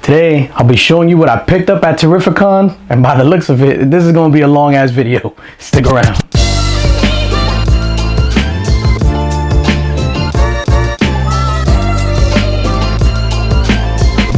Today, I'll be showing you what I picked up at Terrificon, and by the looks of it, this is going to be a long ass video. Stick around.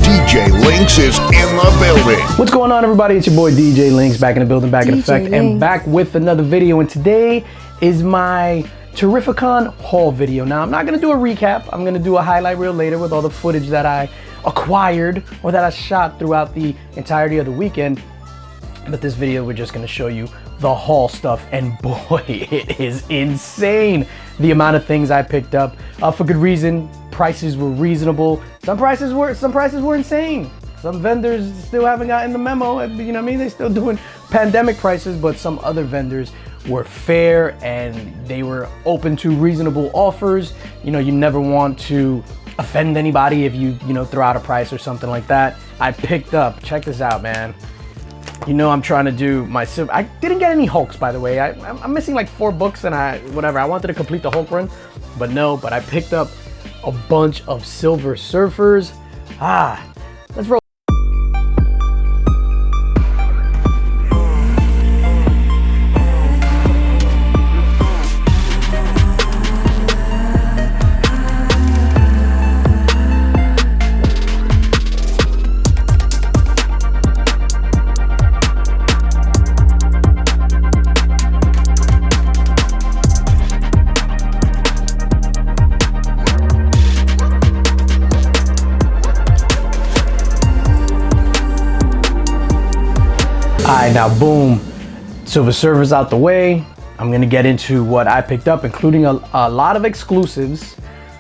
DJ Links is in the building. What's going on, everybody? It's your boy DJ Links, back in the building, back in effect, and back with another video. And today is my Terrificon haul video. Now, I'm not going to do a recap. I'm going to do a highlight reel later with all the footage that I acquired or that I shot throughout the entirety of the weekend. But this video, we're just going to show you the haul stuff, and boy, it is insane the amount of things I picked up for good reason. Prices were reasonable. Some prices were insane. Some vendors still haven't gotten the memo. You know what I mean? They're still doing pandemic prices, but some other vendors were fair and they were open to reasonable offers. You know, you never want to offend anybody if you throw out a price or something like that. I picked up, check this out, man. You know, I'm trying to do my silver. I didn't get any HAAWKs, by the way. I'm missing like 4 books and I wanted to complete the HAAWK run, but no, but I picked up a bunch of Silver Surfers. Let's roll. Alright, now boom, Silver Surfers out the way. I'm gonna get into what I picked up, including a lot of exclusives.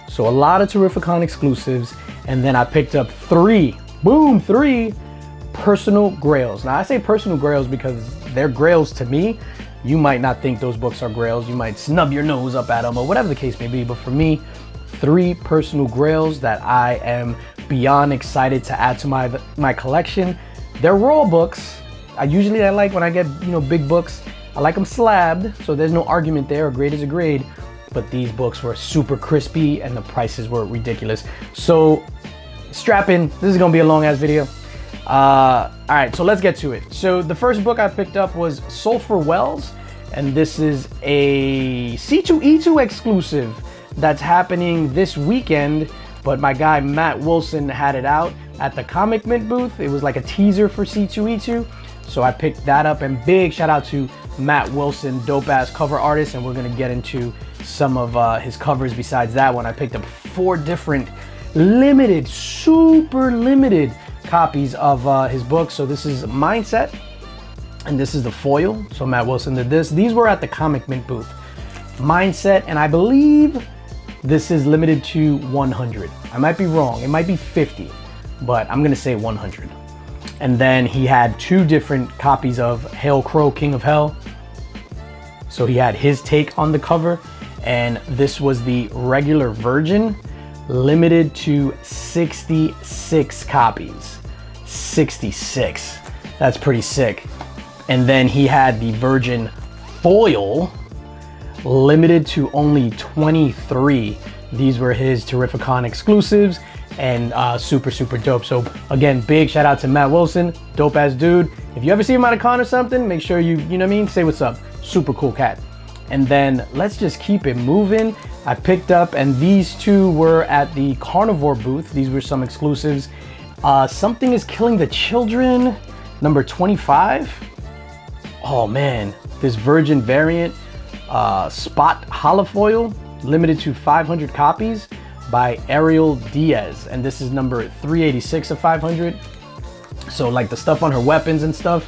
So a lot of Terrificon exclusives. And then I picked up 3 personal Grails. Now I say personal Grails because they're Grails to me. You might not think those books are Grails. You might snub your nose up at them or whatever the case may be. But for me, 3 personal Grails that I am beyond excited to add to my collection. They're raw books. I like when I get, big books, I like them slabbed, so there's no argument there. A grade is a grade, but these books were super crispy and the prices were ridiculous. So strap in, this is gonna be a long ass video. All right, so let's get to it. So the first book I picked up was Sulphur Wells, and this is a C2E2 exclusive that's happening this weekend, but my guy Matt Wilson had it out at the Comic Mint booth. It was like a teaser for C2E2. So I picked that up, and big shout out to Matt Wilson, dope ass cover artist, and we're gonna get into some of his covers besides that one. I picked up 4 different limited, super limited copies of his book. So this is Mindset, and this is the foil. So Matt Wilson did this. These were at the Comic Mint booth. Mindset, and I believe this is limited to 100. I might be wrong, it might be 50, but I'm gonna say 100. And then he had 2 different copies of Hail Crow, King of Hell. So he had his take on the cover, and this was the regular version, limited to 66 copies. 66, that's pretty sick. And then he had the virgin foil, limited to only 23. These were his Terrificon exclusives, and super dope. So again, big shout out to Matt Wilson, dope ass dude. If you ever see him at a con or something, make sure you know what I mean, say what's up. Super cool cat. And then let's just keep it moving. I picked up, and these 2 were at the Carnivore booth. These were some exclusives. Something is Killing the Children, number 25. Oh man, this virgin variant, spot holofoil, limited to 500 copies. By Ariel Diaz, and this is number 386 of 500. So like the stuff on her weapons and stuff,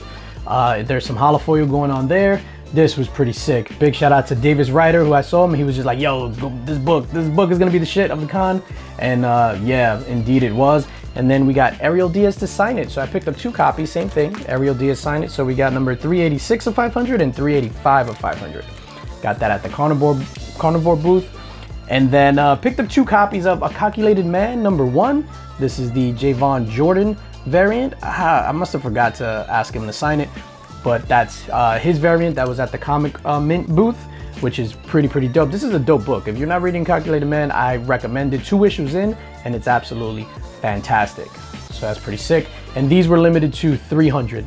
there's some holofoil going on there. This was pretty sick. Big shout out to Davis Ryder, who I saw him. He was just like, yo, this book is gonna be the shit of the con. And yeah, indeed it was. And then we got Ariel Diaz to sign it. So I picked up 2 copies, same thing. Ariel Diaz signed it. So we got number 386 of 500 and 385 of 500. Got that at the Carnivore booth. And then picked up 2 copies of A Calculated Man, number 1. This is the Javon Jordan variant. I must have forgot to ask him to sign it, but that's his variant that was at the Comic Mint booth, which is pretty dope. This is a dope book. If you're not reading Calculated Man, I recommend it. 2 issues in, and it's absolutely fantastic. So that's pretty sick. And these were limited to 300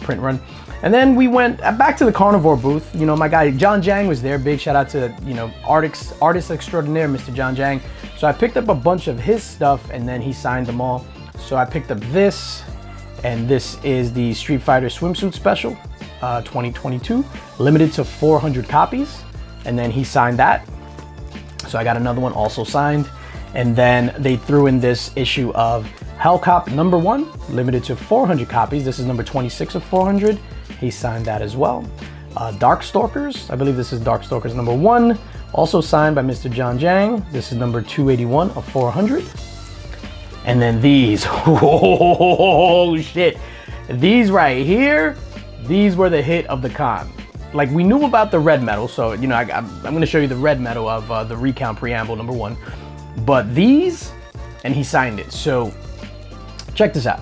print run. And then we went back to the carnivore booth. You know, my guy John Jang was there. Big shout out to, you know, artist extraordinaire, Mr. John Jang. So I picked up a bunch of his stuff and then he signed them all. So I picked up this, and this is the Street Fighter swimsuit special 2022, limited to 400 copies. And then he signed that. So I got another one also signed. And then they threw in this issue of HAAWK #1, limited to 400 copies. This is number 26 of 400. He signed that as well. Darkstalkers, I believe this is Darkstalkers #1, also signed by Mr. John Jang. This is number 281 of 400. And then these, oh shit. These right here, these were the hit of the con. Like, we knew about the red medal, so, you know, I'm gonna show you the red medal of the recount preamble #1. But these, and he signed it. So check this out.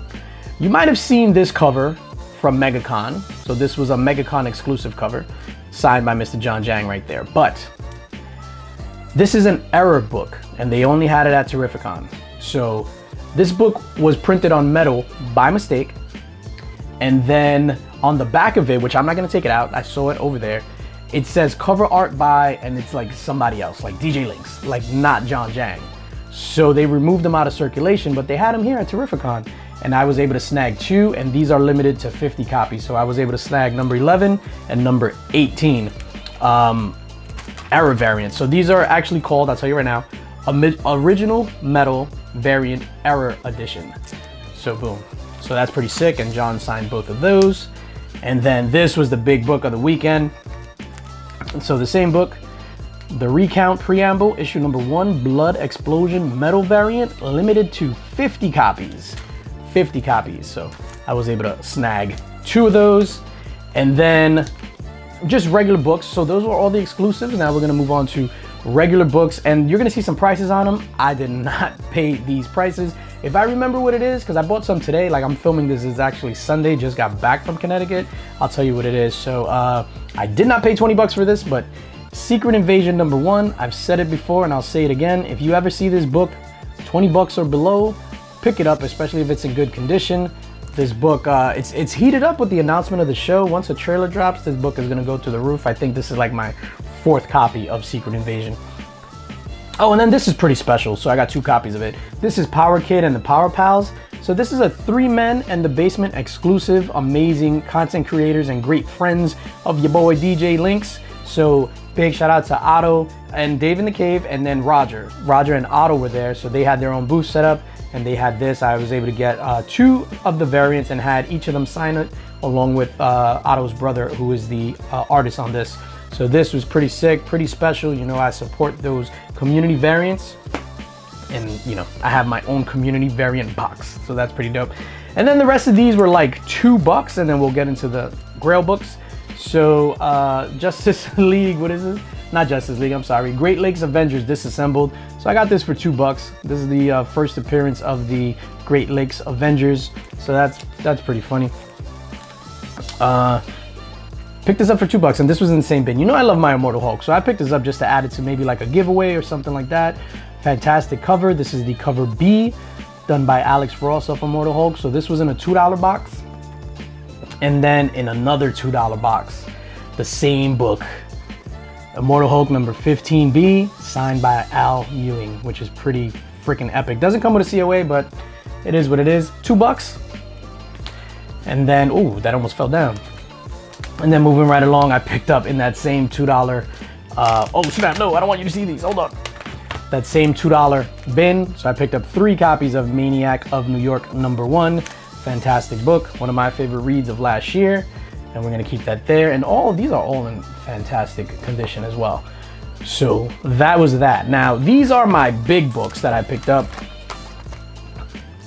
You might have seen this cover from MegaCon. So this was a MegaCon exclusive cover signed by Mr. John Jang right there. But this is an error book and they only had it at Terrificon. So this book was printed on metal by mistake. And then on the back of it, which I'm not gonna take it out, I saw it over there, it says cover art by, and it's like somebody else, like DJ Links, like not John Jang. So they removed them out of circulation, but they had them here at Terrificon. And I was able to snag 2, and these are limited to 50 copies. So I was able to snag number 11 and number 18 error variants. So these are actually called, I'll tell you right now, original metal variant error edition. So boom. So that's pretty sick, and John signed both of those. And then this was the big book of the weekend. So the same book, the recount preamble, issue #1, Blood Explosion metal variant, limited to 50 copies. 50 copies. So I was able to snag 2 of those. And then just regular books. So those were all the exclusives. Now we're gonna move on to regular books, and you're gonna see some prices on them. I did not pay these prices. If I remember what it is, because I bought some today, like I'm filming this is actually Sunday, just got back from Connecticut. I'll tell you what it is. So I did not pay 20 bucks for this, but Secret Invasion #1, I've said it before and I'll say it again. If you ever see this book, 20 bucks or below, pick it up, especially if it's in good condition. This book, it's heated up with the announcement of the show. Once a trailer drops, this book is gonna go to the roof. I think this is like my 4th copy of Secret Invasion. Oh, and then this is pretty special, so I got 2 copies of it. This is Power Kid and the Power Pals. So this is a 3 Men and the Basement exclusive, amazing content creators and great friends of your boy DJ Links. So big shout out to Otto and Dave in the Cave, and then Roger. Roger and Otto were there, so they had their own booth set up, and they had this. I was able to get 2 of the variants and had each of them sign it, along with Otto's brother, who is the artist on this. So this was pretty sick, pretty special. You know, I support those community variants, and you know, I have my own community variant box, so that's pretty dope. And then the rest of these were like $2, and then we'll get into the Grail books. So Justice League, what is it? Not Justice League, I'm sorry. Great Lakes Avengers Disassembled. So I got this for $2. This is the first appearance of the Great Lakes Avengers. So that's pretty funny. Picked this up for $2, and this was in the same bin. You know I love my Immortal Hulk, so I picked this up just to add it to maybe like a giveaway or something like that. Fantastic cover. This is the cover B, done by Alex Ross of Immortal Hulk. So this was in a $2 box. And then in another $2 box, the same book, Immortal Hulk number 15B, signed by Al Ewing, which is pretty freaking epic. Doesn't come with a COA, but it is what it is. $2. And then, ooh, that almost fell down. And then moving right along, I picked up in that same $2, oh snap, no, I don't want you to see these, hold on. That same $2 bin, so I picked up 3 copies of Maniac of New York #1. Fantastic book, one of my favorite reads of last year, and we're gonna keep that there. And all of these are all in fantastic condition as well. So that was that. Now, these are my big books that I picked up.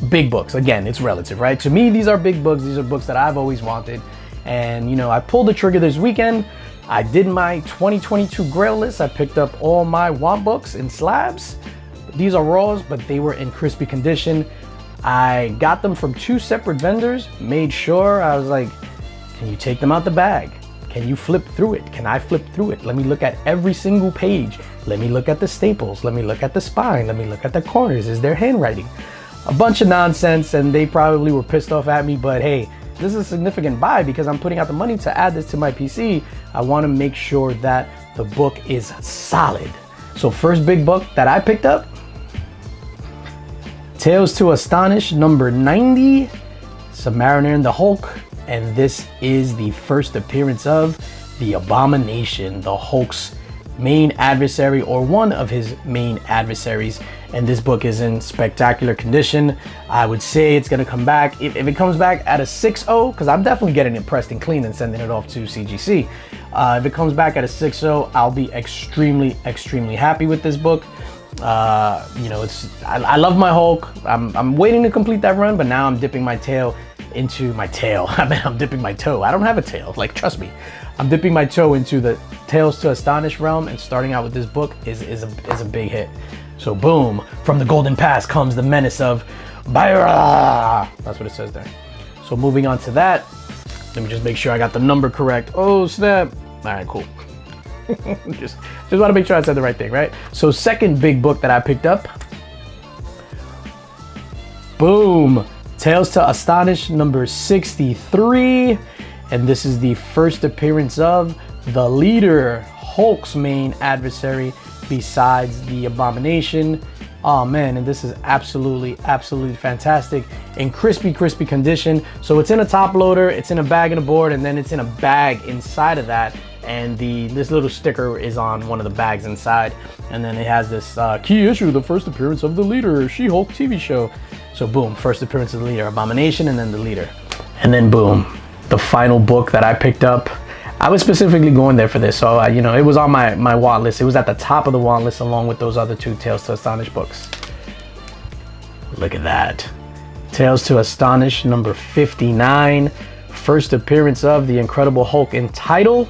Big books, again, it's relative, right? To me, these are big books. These are books that I've always wanted. And you know, I pulled the trigger this weekend. I did my 2022 Grail list. I picked up all my want books in slabs. These are raws, but they were in crispy condition. I got them from 2 separate vendors, made sure. I was like, can you take them out the bag? Can you flip through it? Can I flip through it? Let me look at every single page. Let me look at the staples. Let me look at the spine. Let me look at the corners. Is there handwriting? a bunch of nonsense and they probably were pissed off at me, but hey, this is a significant buy because I'm putting out the money to add this to my PC. I want to make sure that the book is solid. So first big book that I picked up, Tales to Astonish number 90, Submariner and the Hulk, and this is the first appearance of the Abomination, the Hulk's main adversary, or one of his main adversaries, and this book is in spectacular condition. I would say it's gonna come back, if it comes back at a 6.0, because I'm definitely getting it pressed and clean and sending it off to CGC. If it comes back at a 6.0, I'll be extremely happy with this book. You know, I love my Hulk. I'm waiting to complete that run, but now I'm dipping my tail into my tail. I mean, I'm dipping my toe. I don't have a tail, like, trust me. I'm dipping my toe into the Tales to Astonish realm, and starting out with this book is a big hit. So boom, from the Golden Pass comes the menace of Byra. That's what it says there. So moving on to that, let me just make sure I got the number correct. Oh snap. All right, cool. just want to make sure I said the right thing, right? So second big book that I picked up, boom, Tales to Astonish number 63, and this is the first appearance of the Leader, Hulk's main adversary besides the Abomination. Oh man, and this is absolutely fantastic in crispy condition. So it's in a top loader, it's in a bag and a board, and then it's in a bag inside of that, and this little sticker is on one of the bags inside, and then it has this key issue, the first appearance of the Leader, She-Hulk TV show. So boom, first appearance of the Leader, Abomination, and then the Leader. And then boom, the final book that I picked up. I was specifically going there for this, so you know, it was on my want list. It was at the top of the want list along with those other two Tales to Astonish books. Look at that. Tales to Astonish number 59, first appearance of the Incredible Hulk in title.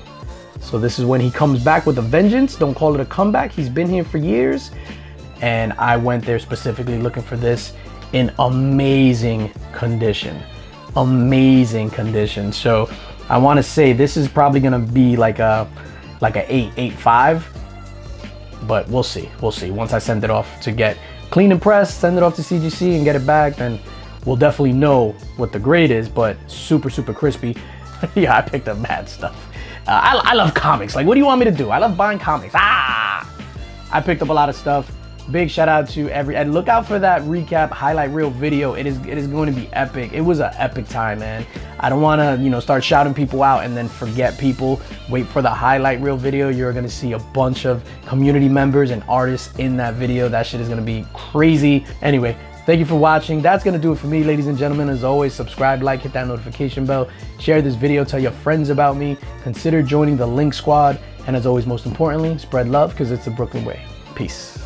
So this is when he comes back with a vengeance. Don't call it a comeback. He's been here for years. And I went there specifically looking for this in amazing condition. Amazing condition. So I want to say this is probably going to be like a 8.5, but we'll see. We'll see. Once I send it off to get clean and pressed, send it off to CGC and get it back, then we'll definitely know what the grade is, but super crispy. Yeah, I picked up mad stuff. I love comics. Like, what do you want me to do? I love buying comics. I picked up a lot of stuff. Big shout out to and look out for that recap highlight reel video. It is going to be epic. It was an epic time, man. I don't want to, you know, start shouting people out and then forget people. Wait for the highlight reel video. You're going to see a bunch of community members and artists in that video. That shit is going to be crazy. Anyway, thank you for watching. That's going to do it for me, ladies and gentlemen. As always, subscribe, like, hit that notification bell, share this video, tell your friends about me, consider joining the Link Squad, and as always, most importantly, spread love because it's the Brooklyn way. Peace.